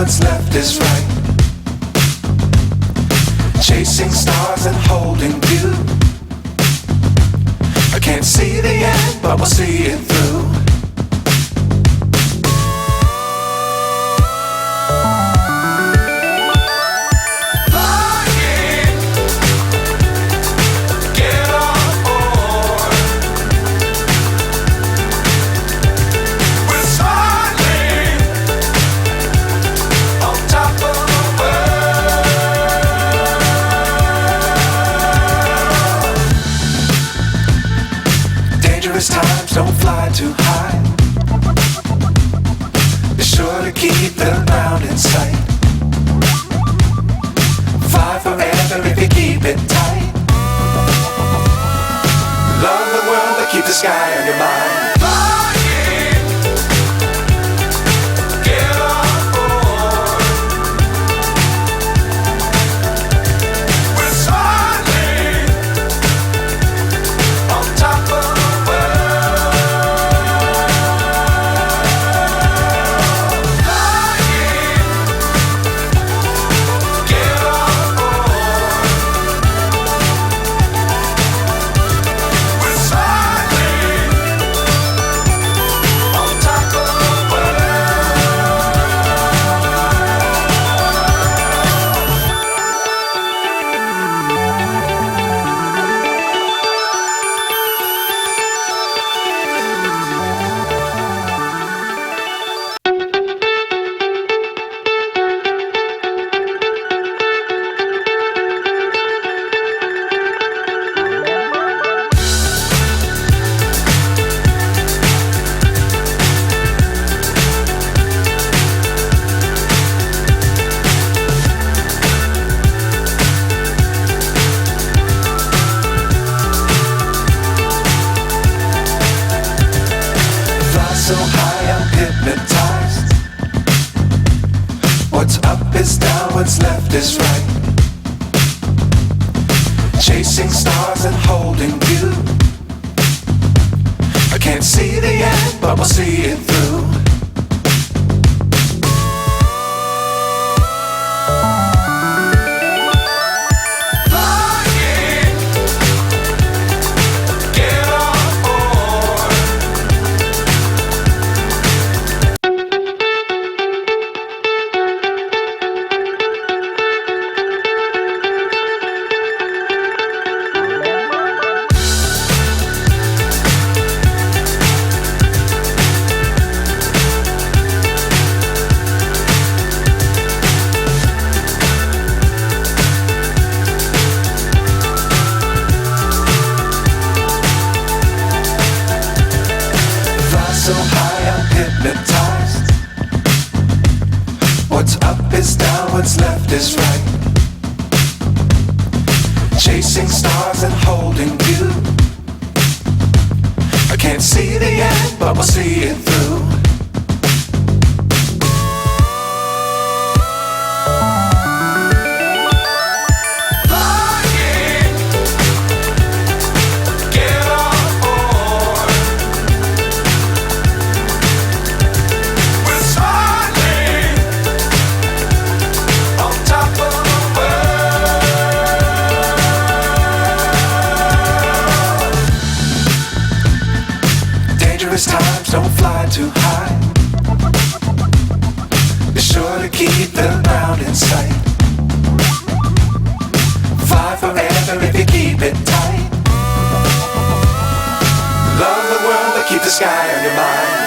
what's left is right. Chasing stars and holding you. I can't see the end, but we'll see it through. Times don't fly too high. Be sure to keep the ground in sight. Fly forever if you keep it tight. Love the world but keep the sky on your mind. So high I'm hypnotized. What's up is down, what's left is right. Chasing stars and holding you. I can't see the end, but we'll see it through. So high I'm hypnotized. What's up is down, what's left is right. Chasing stars and holding you. I can't see the end, but we'll see it through. Times don't fly too high. Be sure to keep the ground in sight. Fly forever if you keep it tight. Love the world but keep the sky on your mind.